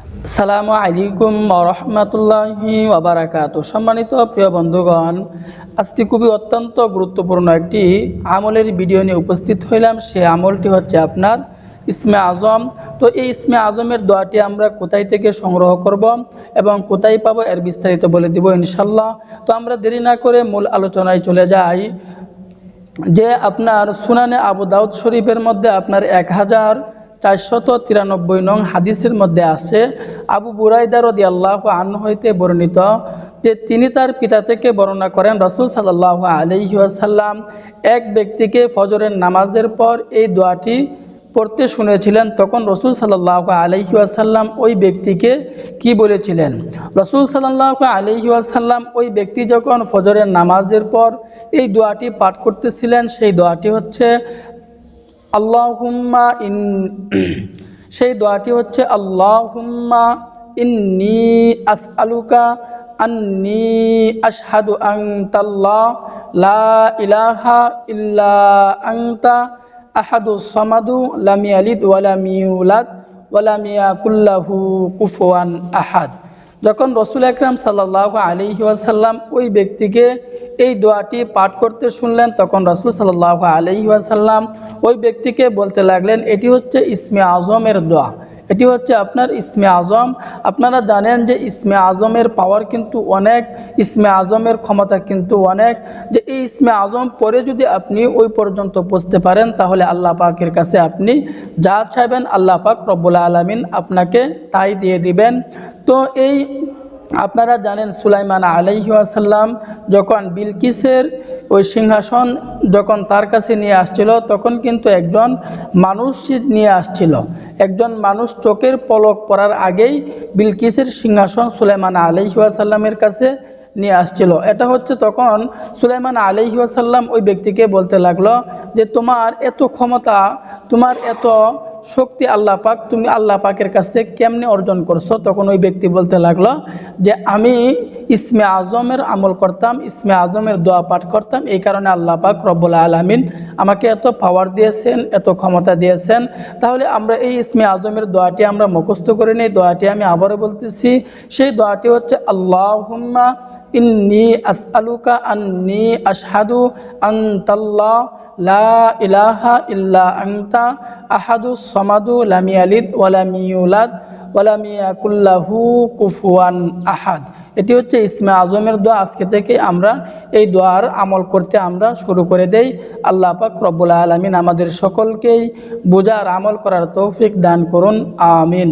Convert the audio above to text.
আসসালামু আলাইকুম ওয়া রাহমাতুল্লাহি ওয়া বারাকাতুহু। সম্মানিত প্রিয় বন্ধুগণ, আজকে খুবই অত্যন্ত গুরুত্বপূর্ণ একটি আমলের ভিডিও নিয়ে উপস্থিত হইলাম। সেই আমলটি হচ্ছে আপনার ইসমে আজম। তো এই ইসমে আজমের দোয়াটি আমরা কোথায় থেকে সংগ্রহ করব এবং কোথায় পাবো এর বিস্তারিত বলে দিব ইনশাল্লাহ। তো আমরা দেরি না করে মূল আলোচনায় চলে যাই। যে আপনার সুনানে আবু দাউদ শরীফের মধ্যে আপনার 1493 নং হাদিসের মধ্যে আছে, আবু বুরাইদা রাদিয়াল্লাহু আনহু হইতে বর্ণিত যে তিনি তার পিতা থেকে বর্ণনা করেন, রাসূল সাল্লাল্লাহু আলাইহি ওয়াসাল্লাম এক ব্যক্তিকে ফজরের নামাজের পর এই দোয়াটি পড়তে শুনেছিলেন। তখন রাসূল সাল্লাল্লাহু আলাইহি ওয়াসাল্লাম ওই ব্যক্তিকে কি বলেছিলেন? রাসূল সাল্লাল্লাহু আলাইহি ওয়াসাল্লাম ওই ব্যক্তি যখন ফজরের নামাজের পর এই দোয়াটি পাঠ করতেছিলেন, সেই দোয়াটি হচ্ছে আল্লাহুম্মা সেই দোয়াটি হচ্ছে আল্লাহুম্মা ইন্নী আসআলুকা আন্নী আশহাদু আনতাল্লাহ লা ইলাহা ইল্লা আনতা আহাদুস সামাদু লাম ইয়ালিদ ওয়া লাম ইউলাদ ওয়া লাম ইয়াকুল লাহু কুফুয়ান আহাদ। যখন রাসূল আকরাম সাল্লাল্লাহু আলাইহি ওয়াসাল্লাম ওই ব্যক্তিকে এই দোয়াটি পাঠ করতে শুনলেন, তখন রাসূল সাল্লাল্লাহু আলাইহি ওয়াসাল্লাম ওই ব্যক্তিকে বলতে লাগলেন, এটি হচ্ছে ইসমে আজমের দোয়া, এটি হচ্ছে আপনার ইসমে আজম। আপনারা জানেন যে ইসমে আজমের পাওয়ার কিন্তু অনেক, ইসমে আজমের ক্ষমতা কিন্তু অনেক, যে এই ইসমে আজম পরে যদি আপনি ওই পর্যন্ত পৌঁছতে পারেন তাহলে আল্লাহ পাকের কাছে আপনি যা চাইবেন আল্লাহ পাক রব্বুল আলামিন আপনাকে তাই দিয়ে দিবেন। তো এই আপনারা জানেন সুলাইমান আলাইহি ওয়াসাল্লাম যখন বিলকিসের ওই সিংহাসন যখন তার কাছে নিয়ে আসছিল, তখন কিন্তু একজন মানুষ নিয়ে আসছিল। একজন মানুষ চোখের পলক পড়ার আগেই বিলকিসের সিংহাসন সুলাইমান আলাইহি ওয়াসাল্লামের কাছে নিয়ে আসছিল। এটা হচ্ছে তখন সুলাইমান আলাইহি ওয়াসাল্লাম ওই ব্যক্তিকে বলতে লাগলো যে তোমার এত ক্ষমতা, তোমার এত শক্তি আল্লাহ পাক, তুমি আল্লাহ পাকের কাছে কেমনে অর্জন করছো? তখন ওই ব্যক্তি বলতে লাগলো যে আমি ইসমে আজমের আমল করতাম, ইসমে আজমের দোয়া পাঠ করতাম, এই কারণে আল্লাহ পাক রব্বুল আলামিন আমাকে এত পাওয়ার দিয়েছেন, এত ক্ষমতা দিয়েছেন। তাহলে আমরা এই ইসমে আজমের দোয়াটি আমরা মুখস্থ করে নিই। দোয়াটি আমি আবারও বলতেছি, সেই দোয়াটি হচ্ছে আল্লাহুম্মা ইন্নী আসআলুকা আন্নী আশহাদু আনতাল্লাহ লা ইলাহা ইল্লা আনতা আহাদুস সামাদু লাম ইয়ালিদ ওয়া লাম ইউলাদ ওয়া লাম ইয়াকুল লাহু কুফুয়ান আহাদ। এটি হচ্ছে ইসমে আজমের দোয়া। আজকে থেকে আমরা এই দোয়ার আমল করতে আমরা শুরু করে দেই। আল্লাহ পাক রব্বুল আলামিন আমাদের সকলকেই বোঝার আমল করার তৌফিক দান করুন, আমিন।